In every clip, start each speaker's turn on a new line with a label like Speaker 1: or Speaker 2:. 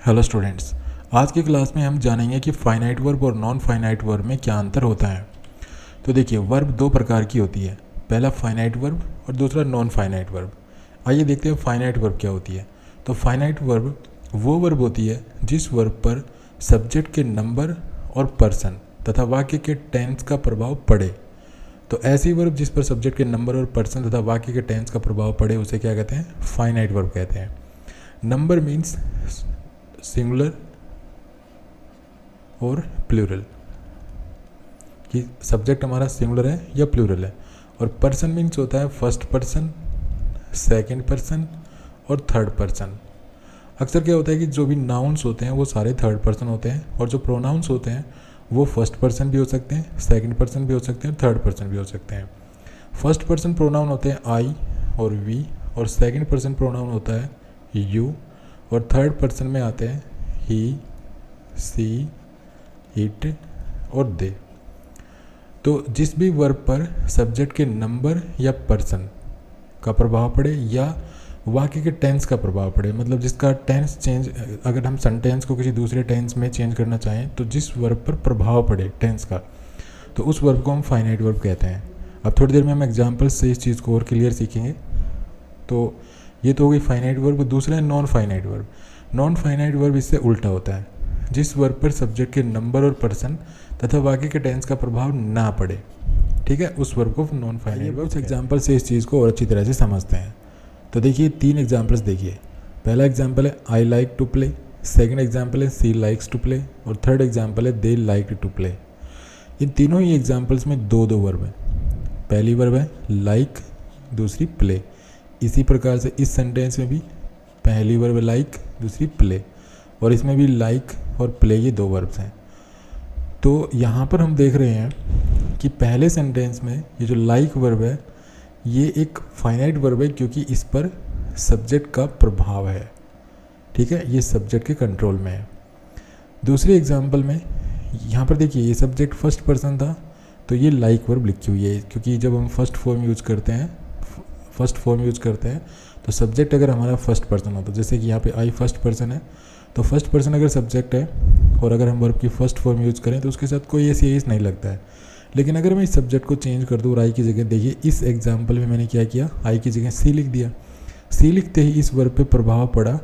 Speaker 1: Hello students, आज की class में हम जानेंगे कि फाइनाइट वर्ब और नॉन फाइनाइट वर्ब में क्या अंतर होता है। तो देखिए, वर्ब दो प्रकार की होती है, पहला फाइनाइट वर्ब और दूसरा नॉन फाइनाइट वर्ब। आइए देखते हैं फाइनाइट वर्ब क्या होती है। तो फाइनाइट वर्ब वो वर्ब होती है जिस वर्ब पर सब्जेक्ट के नंबर और पर्सन तथा वाक्य के टेंस का प्रभाव पड़े। तो ऐसी वर्ब जिस पर सब्जेक्ट के नंबर और पर्सन तथा वाक्य के टेंस का प्रभाव पड़े उसे क्या कहते हैं? फाइनाइट वर्ब कहते हैं। नंबर मीन्स सिंगुलर और प्लूरल, कि सब्जेक्ट हमारा सिंगुलर है या प्लूरल है। और पर्सन मीन्स होता है फर्स्ट पर्सन, सेकंड पर्सन और थर्ड पर्सन। अक्सर क्या होता है कि जो भी नाउन्स होते हैं वो सारे थर्ड पर्सन होते हैं, और जो प्रोनाउंस होते हैं वो फर्स्ट पर्सन भी हो सकते हैं, सेकंड पर्सन भी हो सकते हैं, थर्ड पर्सन भी हो सकते हैं। फर्स्ट पर्सन प्रोनाउन होते हैं आई और वी, और सेकंड पर्सन प्रोनाउन होता है यू, और थर्ड पर्सन में आते हैं ही, सी, इट और दे। तो जिस भी वर्ब पर सब्जेक्ट के नंबर या पर्सन का प्रभाव पड़े या वाक्य के टेंस का प्रभाव पड़े, मतलब जिसका टेंस चेंज, अगर हम सेंटेंस को किसी दूसरे टेंस में चेंज करना चाहें तो जिस वर्ब पर प्रभाव पड़े टेंस का, तो उस वर्ब को हम फाइनाइट वर्ब कहते हैं। अब थोड़ी देर में हम एग्जाम्पल्स से इस चीज़ को और क्लियर सीखेंगे। तो ये तो हो गई फाइनाइट वर्ब। दूसरा है non finite verb. Non finite verb इससे उल्टा होता है, जिस वर्ब पर सब्जेक्ट के नंबर और पर्सन तथा वाक्य के टेंस का प्रभाव ना पड़े, ठीक है, उस वर्ब को नॉन फाइनाइट वर्ब। कुछ एग्जाम्पल से इस चीज़ को और अच्छी तरह से समझते हैं। तो देखिए, तीन एग्जाम्पल्स देखिए। पहला एग्जाम्पल है I like to play, second example है सी लाइक्स टू प्ले, और थर्ड एग्जाम्पल है दे लाइक टू प्ले। इन तीनों ही एग्जाम्पल्स में दो दो वर्ब हैं। पहली वर्ब है लाइक, दूसरी प्ले। इसी प्रकार से इस सेंटेंस में भी पहली वर्ब लाइक, दूसरी प्ले, और इसमें भी लाइक और प्ले ये दो वर्ब्स हैं। तो यहाँ पर हम देख रहे हैं कि पहले सेंटेंस में ये जो लाइक वर्ब है ये एक फाइनाइट वर्ब है, क्योंकि इस पर सब्जेक्ट का प्रभाव है, ठीक है, ये सब्जेक्ट के कंट्रोल में है। दूसरे एग्जाम्पल में यहाँ पर देखिए, ये सब्जेक्ट फर्स्ट पर्सन था तो ये लाइक वर्ब लिखी हुई है, क्योंकि जब हम फर्स्ट फॉर्म यूज करते हैं तो सब्जेक्ट अगर हमारा फर्स्ट पर्सन हो, तो जैसे कि यहाँ पे आई फर्स्ट पर्सन है, तो फर्स्ट पर्सन अगर सब्जेक्ट है और अगर हम वर्ब की फर्स्ट फॉर्म यूज़ करें तो उसके साथ कोई ऐसी एस नहीं लगता है। लेकिन अगर मैं इस सब्जेक्ट को चेंज कर दूँ और आई की जगह, देखिए इस एग्जाम्पल में मैंने क्या किया, आई की जगह सी लिख दिया। सी लिखते ही इस वर्ब पे प्रभाव पड़ा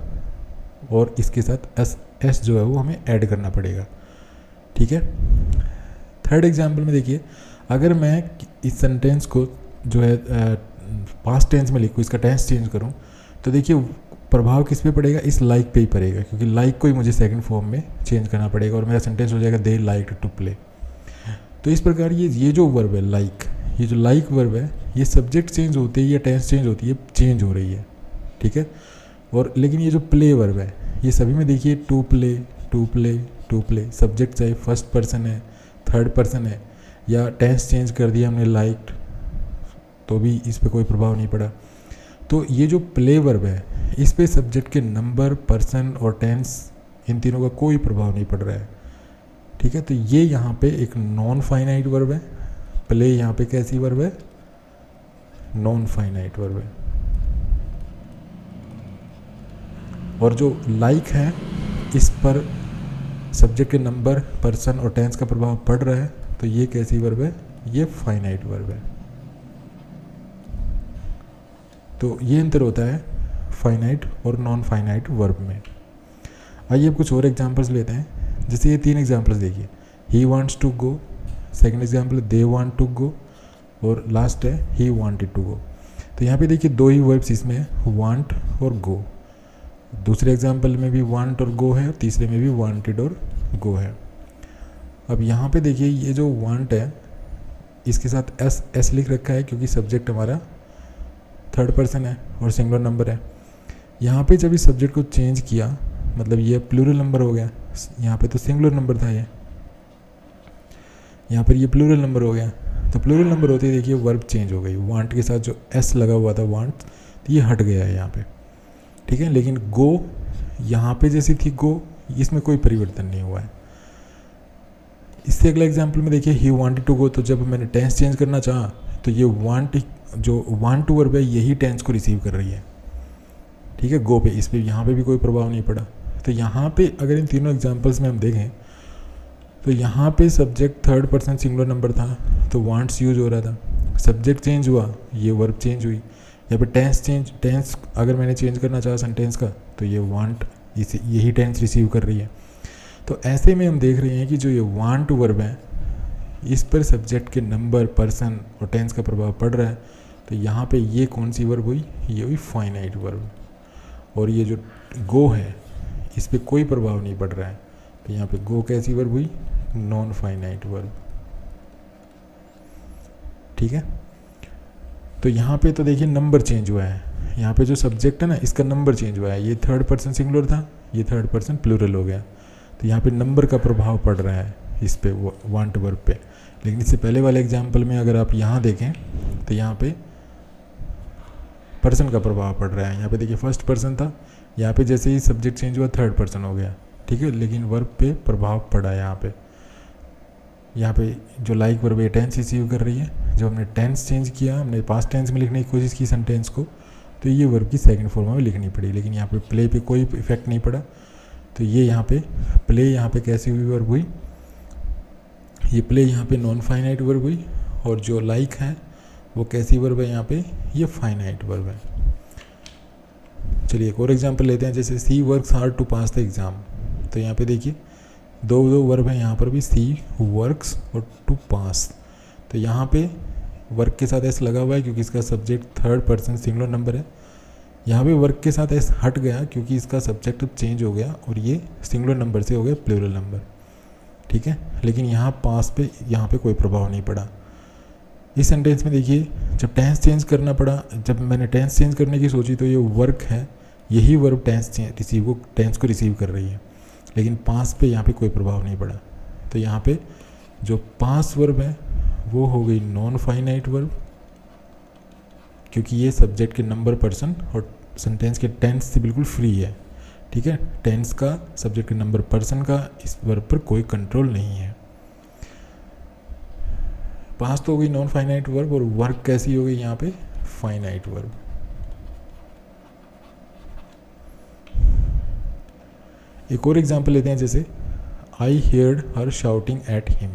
Speaker 1: और इसके साथ एस जो है वो हमें ऐड करना पड़ेगा, ठीक है। थर्ड एग्जाम्पल में देखिए, अगर मैं इस सेंटेंस को जो है पास्ट टेंस में लिखूँ, इसका टेंस चेंज करूँ, तो देखिए प्रभाव किस पे पड़ेगा, इस लाइक पे ही पड़ेगा, क्योंकि लाइक को ही मुझे सेकंड फॉर्म में चेंज करना पड़ेगा और मेरा सेंटेंस हो जाएगा दे लाइक टू प्ले। तो इस प्रकार ये जो वर्ब है लाइक, ये जो लाइक वर्ब है ये सब्जेक्ट चेंज होते ही या टेंस चेंज होती है, चेंज हो रही है, ठीक है। और लेकिन ये जो प्ले वर्ब है ये सभी में देखिए to play to play to play, subject चाहे फर्स्ट पर्सन है, थर्ड पर्सन है, या टेंस चेंज कर दिया हमने लाइक, तो भी इस पर कोई प्रभाव नहीं पड़ा। तो ये जो प्ले वर्ब है इस पे सब्जेक्ट के नंबर, पर्सन और टेंस, इन तीनों का कोई प्रभाव नहीं पड़ रहा है, ठीक है। तो ये यहाँ पे एक नॉन फाइनाइट वर्ब है। प्ले यहाँ पे कैसी वर्ब है? नॉन फाइनाइट वर्ब है। और जो लाइक है इस पर सब्जेक्ट के नंबर, पर्सन और टेंस का प्रभाव पड़ रहा है, तो ये कैसी वर्ब है? ये फाइनाइट वर्ब है। तो ये अंतर होता है फाइनाइट और नॉन फाइनाइट वर्ब में। आइए अब कुछ और एग्जांपल्स लेते हैं। जैसे ये तीन एग्जांपल्स देखिए, he wants to go, second example they want to go, और लास्ट है ही वांटेड टू गो। तो यहाँ पे देखिए दो ही वर्ब्स इसमें है, वांट और गो। दूसरे एग्जांपल में भी वांट और गो है, और तीसरे में भी वांटेड और गो है। अब यहाँ पे देखिए ये जो वांट है इसके साथ एस लिख रखा है, क्योंकि सब्जेक्ट हमारा थर्ड पर्सन है और सिंगुलर नंबर है। यहाँ पे जब इस सब्जेक्ट को चेंज किया, मतलब ये प्लूरल नंबर हो गया, यहाँ पे तो सिंगुलर नंबर था ये, यहाँ पर ये प्लूरल नंबर हो गया। तो प्लूरल नंबर होते ही देखिए वर्ब चेंज हो गई, वांट के साथ जो एस लगा हुआ था वांट, तो ये हट गया है यहाँ पे, ठीक है। लेकिन गो यहाँ पे जैसी थी गो, इसमें कोई परिवर्तन नहीं हुआ है। इससे अगला एग्जाम्पल में देखिए ही वांटेड टू गो, तो जब मैंने टेंस चेंज करना चाहा तो ये वांट, जो वांट टू वर्ब है यही टेंस को रिसीव कर रही है, ठीक है, गो पे। इस पर यहाँ पे भी कोई प्रभाव नहीं पड़ा। तो यहाँ पे अगर इन तीनों एग्जांपल्स में हम देखें तो यहाँ पे subject third person singular number था तो वांट्स यूज हो रहा था, सब्जेक्ट चेंज हुआ ये वर्ब चेंज हुई। यहाँ पे टेंस अगर मैंने चेंज करना चाहा सेंटेंस का तो ये वांट इसे यही टेंस रिसीव कर रही है। तो ऐसे में हम देख रहे हैं कि जो ये वांट वर्ब है इस पर सब्जेक्ट के नंबर, पर्सन और टेंस का प्रभाव पड़ रहा है। तो यहाँ पे ये कौन सी वर्ब हुई, ये हुई फाइनाइट वर्ब। और ये जो गो है इस पर कोई प्रभाव नहीं पड़ रहा है, तो यहाँ पे गो कैसी वर्ब हुई, नॉन फाइनाइट वर्ब। ठीक है, तो यहाँ पे तो देखिए नंबर चेंज हुआ है, यहाँ पे जो सब्जेक्ट है ना इसका नंबर चेंज हुआ है, ये थर्ड पर्सन सिंगुलर था ये थर्ड पर्सन प्लूरल हो गया। तो यहाँ पे नंबर का प्रभाव पड़ रहा है इस पे वांट वर्ब पे। लेकिन इससे पहले वाले एग्जाम्पल में अगर आप यहाँ देखें तो यहाँ पे पर्सन का प्रभाव पड़ रहा है। यहाँ पे देखिए फर्स्ट पर्सन था, यहाँ पे जैसे ही सब्जेक्ट चेंज हुआ थर्ड पर्सन हो गया। ठीक है, लेकिन वर्ब पे प्रभाव पड़ा है यहाँ पे जो लाइक वर्ब है टेंस रिसीव कर रही है। जब हमने टेंस चेंज किया, हमने पास्ट टेंस में लिखने की कोशिश की सेंटेंस को, तो ये वर्ब की सेकंड फॉर्म में लिखनी पड़ी। लेकिन यहाँ पे प्ले पे कोई इफेक्ट नहीं पड़ा। तो ये यहाँ पे प्ले यहाँ पे कैसी हुई वर्ब हुई, ये प्ले यहाँ पे नॉन फाइनाइट वर्ब हुई। और जो लाइक है वो कैसी वर्ब है यहाँ पे, ये फाइनाइट वर्ब है। चलिए एक और एग्जांपल लेते हैं, जैसे she works hard to pass the exam. तो यहाँ पे देखिए दो वर्ब है यहाँ पर भी, सी वर्क्स और टू पास। तो यहाँ पे वर्क के साथ एस लगा हुआ है क्योंकि इसका subject third person singular number है। यहाँ पे वर्क के साथ एस हट गया क्योंकि इसका सब्जेक्ट चेंज हो गया और ये सिंगुलर नंबर से हो गया प्लूरल नंबर। ठीक है, लेकिन यहाँ पास पे यहाँ पे कोई प्रभाव नहीं पड़ा। इस सेंटेंस में देखिए जब टेंस चेंज करना पड़ा, जब मैंने टेंस चेंज करने की सोची तो ये वर्क है, यही वर्ब टेंस को रिसीव कर रही है। लेकिन पास पे यहाँ पे कोई प्रभाव नहीं पड़ा। तो यहाँ पे जो पास वर्ब है वो हो गई नॉन फाइनाइट वर्ब, क्योंकि ये सब्जेक्ट के नंबर, पर्सन और सेंटेंस के टेंस से बिल्कुल फ्री है। ठीक है, टेंस का, सब्जेक्ट के नंबर, पर्सन का इस वर्ब पर कोई कंट्रोल नहीं है। पास तो हो गई नॉन फाइनाइट वर्ब और वर्क कैसी हो गई यहाँ पे, फाइनाइट वर्ब। एक और एग्जांपल लेते हैं, जैसे I heard her shouting at him.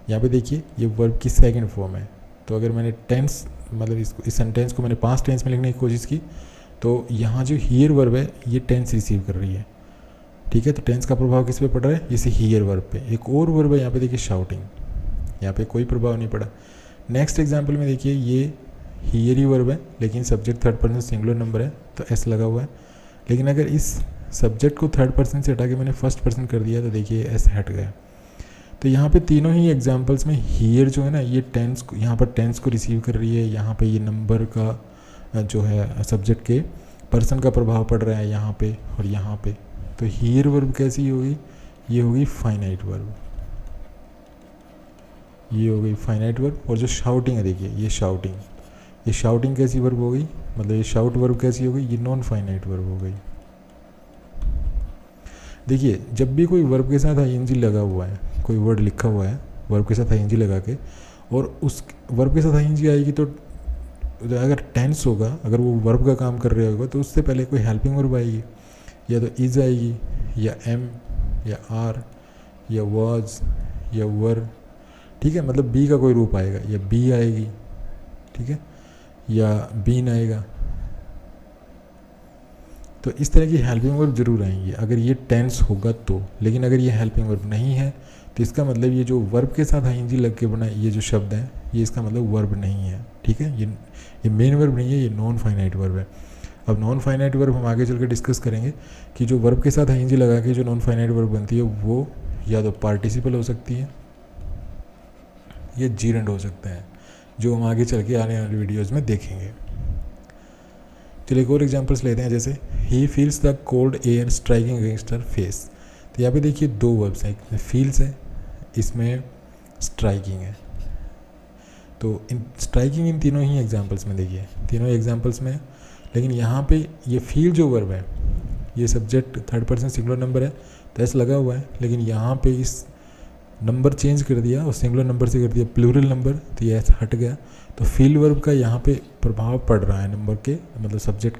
Speaker 1: यहाँ पे देखिए ये वर्ब की सेकंड फॉर्म है। तो अगर मैंने टेंस मतलब इस सेंटेंस को मैंने पास्ट टेंस में लिखने की कोशिश की तो यहाँ जो हियर वर्ब है ये टेंस रिसीव कर रही है। ठीक है, तो टेंस का प्रभाव किस पे पड़ रहा है, इसी हियर वर्ब पे। एक और वर्ब है यहाँ पे देखिए शाउटिंग, यहाँ पे कोई प्रभाव नहीं पड़ा। नेक्स्ट एग्जाम्पल में देखिए ये हियर ही वर्ब है लेकिन subject third person singular number है तो एस लगा हुआ है। लेकिन अगर इस सब्जेक्ट को थर्ड पर्सन से हटा के मैंने फर्स्ट पर्सन कर दिया तो देखिए एस हट गया। तो यहाँ पे तीनों ही एग्जांपल्स में हियर जो है ना ये टेंस को, यहाँ पर टेंस को रिसीव कर रही है, यहाँ पे ये नंबर का जो है सब्जेक्ट के पर्सन का प्रभाव पड़ रहा है यहाँ पे और यहाँ पे। तो हियर वर्ब कैसी होगी, ये होगी फाइनाइट वर्ब, ये हो गई फाइनाइट वर्ब। और जो शाउटिंग है देखिए ये शाउटिंग कैसी वर्ब हो गई, मतलब ये शाउट वर्ब कैसी हो गई, ये नॉन फाइनाइट वर्ब हो गई। देखिए जब भी कोई वर्ब के साथ आईएनजी लगा हुआ है, कोई वर्ड लिखा हुआ है वर्ब के साथ आईएनजी लगा के, और उस वर्ब के साथ आईएनजी आएगी तो अगर टेंस होगा, अगर वो वर्ब का काम कर रहा होगा तो उससे पहले कोई हेल्पिंग वर्ब आएगी, या तो इज आएगी या एम या आर या वाज या वर। ठीक है, मतलब बी का कोई रूप आएगा, या बी आएगी, ठीक है, या बीन आएगा। तो इस तरह की हेल्पिंग वर्ब जरूर आएंगी अगर ये टेंस होगा तो। लेकिन अगर ये हेल्पिंग वर्ब नहीं है तो इसका मतलब ये जो वर्ब के साथ आईएनजी लग के बना ये जो शब्द है ये इसका मतलब वर्ब नहीं है। ठीक है, ये मेन वर्ब नहीं है, ये नॉन फाइनाइट वर्ब है। अब नॉन फाइनाइट वर्ब हम आगे चल के डिस्कस करेंगे कि जो वर्ब के साथ आईएनजी लगा के जो नॉन फाइनाइट वर्ब बनती है वो या तो पार्टिसिपल हो सकती है या जीरेंड हो सकता है, जो हम आगे चल के आने वाली वीडियोज़ में देखेंगे। चलिए एक और एग्जांपल्स लेते हैं, जैसे he feels the cold air striking against her face. तो यहाँ पे देखिए दो वर्ब्स हैं, इसमें फील्स है, इसमें स्ट्राइकिंग है। तो इन स्ट्राइकिंग इन तीनों ही एग्जांपल्स में देखिए, तीनों एग्जांपल्स में। लेकिन यहाँ पे ये फील जो वर्ब है ये subject third person singular number है तो एस लगा हुआ है, लेकिन यहाँ पे इस नंबर चेंज कर दिया और सिंगुलर नंबर से कर दिया प्लूरल नंबर तो ये एस हट गया। तो फील वर्ब का यहाँ पे प्रभाव पड़ रहा है नंबर के, मतलब सब्जेक्ट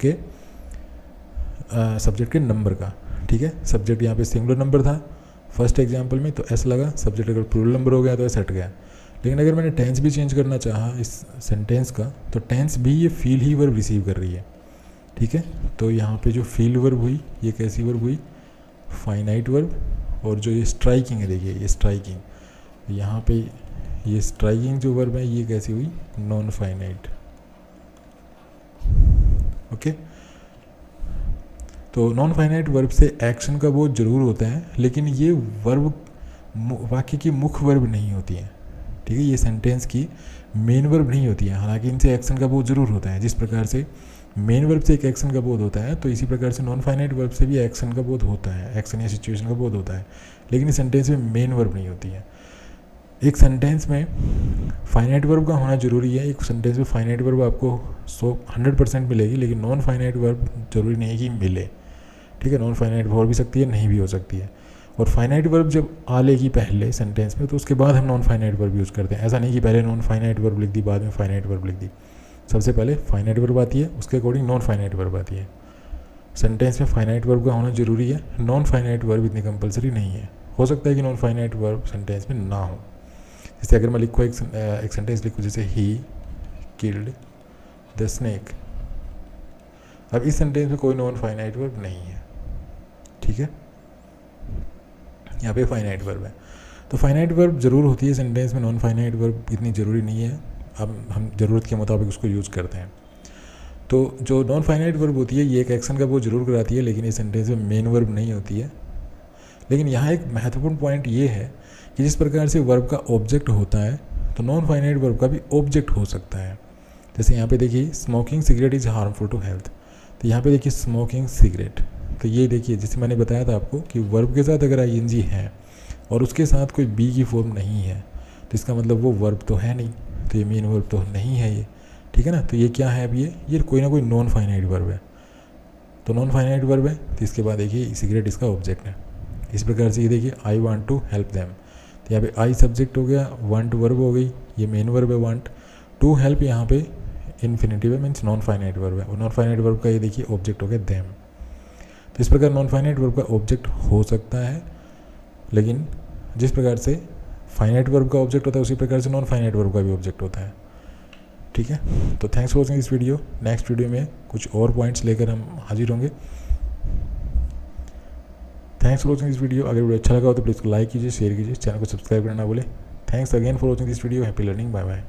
Speaker 1: के नंबर का। ठीक है। सब्जेक्ट यहाँ पे सिंगुलर नंबर था फर्स्ट एग्जाम्पल में, तो एस लगा। सब्जेक्ट अगर प्लूरल नंबर हो गया तो एस हट गया। लेकिन अगर मैंने टेंस भी चेंज करना चाहा इस सेंटेंस का, तो टेंस भी ये फील ही वर्ब रिसीव कर रही है, ठीक है। तो यहाँ पे जो फील वर्ब हुई ये कैसी वर्ब हुई, फाइनाइट वर्ब। और जो ये स्ट्राइकिंग है, देखिए ये स्ट्राइकिंग, यहाँ पे ये स्ट्राइकिंग जो वर्ब है ये कैसी हुई, नॉन फाइनाइट। ओके, तो नॉन फाइनाइट वर्ब से एक्शन का बोध जरूर होता है, लेकिन ये वर्ब वाक्य की मुख्य वर्ब नहीं होती है, ठीक है। ये सेंटेंस की मेन वर्ब नहीं होती है, हालांकि इनसे एक्शन का बोध जरूर होता है। जिस प्रकार से मेन वर्ब से एक एक्शन का बोध होता है, तो इसी प्रकार से नॉन फाइनाइट वर्ब से भी एक्शन का बोध होता है, एक्शन या सिचुएशन का बोध होता है, लेकिन इस सेंटेंस में मेन वर्ब नहीं होती है। एक सेंटेंस में फाइनाइट वर्ब का होना जरूरी है। एक सेंटेंस में फाइनाइट वर्ब आपको 100% मिलेगी, लेकिन नॉन फाइनाइट वर्ब जरूरी नहीं है कि मिले, ठीक है। नॉन फाइनाइट हो भी सकती है, नहीं भी हो सकती है। और फाइनाइट वर्ब जब आ लेगी पहले सेंटेंस में, तो उसके बाद हम नॉन फाइनाइट वर्ब यूज़ करते हैं। ऐसा नहीं कि पहले नॉन फाइनाइट वर्ब लिख दी बाद में फाइनाइट वर्ब लिख दी। सबसे पहले फाइनाइट वर्ब आती है, उसके अकॉर्डिंग नॉन फाइनाइट वर्ब आती है। सेंटेंस में फाइनाइट वर्ब का होना जरूरी है, नॉन फाइनाइट वर्ब इतनी कंपलसरी नहीं है। हो सकता है कि नॉन फाइनाइट वर्ब सेंटेंस में ना हो। जैसे अगर मैं लिखूँ एक सेंटेंस लिखूँ, जैसे ही किल्ड द स्नेक, अब इस सेंटेंस में कोई नॉन फाइनाइट वर्ब नहीं है, ठीक है। यहाँ पे फाइनाइट वर्ब है, तो फाइनाइट वर्ब जरूर होती है सेंटेंस में, नॉन फाइनाइट वर्ब इतनी ज़रूरी नहीं है। अब हम ज़रूरत के मुताबिक उसको यूज़ करते हैं। तो जो नॉन फाइनाइट वर्ब होती है ये एक एक्शन का वो जरूर कराती है, लेकिन इस सेंटेंस में मेन वर्ब नहीं होती है। लेकिन यहाँ एक महत्वपूर्ण पॉइंट ये है कि जिस प्रकार से वर्ब का ऑब्जेक्ट होता है, तो नॉन फाइनाइट वर्ब का भी ऑब्जेक्ट हो सकता है। जैसे यहाँ पे देखिए smoking cigarette is harmful to health, तो यहाँ पे देखिए स्मोकिंग सिगरेट, तो ये देखिए जैसे मैंने बताया था आपको कि वर्ब के साथ अगर आईएनजी है और उसके साथ कोई बी की फॉर्म नहीं है, तो इसका मतलब वो वर्ब तो है नहीं, तो ये मेन वर्ब तो नहीं है ये, ठीक है ना। तो ये क्या है, अब ये कोई ना कोई नॉन फाइनाइट वर्ब है, तो नॉन फाइनाइट वर्ब है, तो इसके बाद देखिए सिगरेट इसका ऑब्जेक्ट है। इस प्रकार से ये देखिए I want to help them, तो यहाँ पे आई सब्जेक्ट हो गया, वांट वर्ब हो गई, ये मेन वर्ब है वांट, टू हेल्प यहाँ पे इन्फिनिटिव है, मीन्स नॉन फाइनाइट वर्ब है, और नॉन फाइनाइट वर्ब का ये देखिए ऑब्जेक्ट हो गया देम। तो इस प्रकार नॉन फाइनाइट वर्ब का ऑब्जेक्ट हो सकता है, लेकिन जिस प्रकार से फाइनाइट वर्ब का ऑब्जेक्ट होता है उसी प्रकार से नॉन फाइनाइट वर्ब का भी ऑब्जेक्ट होता है, ठीक है। तो thanks for watching this video. Next video में कुछ और पॉइंट्स लेकर हम हाजिर होंगे। Thanks for watching this video. अगर वीडियो अच्छा लगा हो तो प्लीज़ लाइक कीजिए, शेयर कीजिए, चैनल को सब्सक्राइब करना ना भूलें। Thanks again for watching this video. Happy learning, bye bye.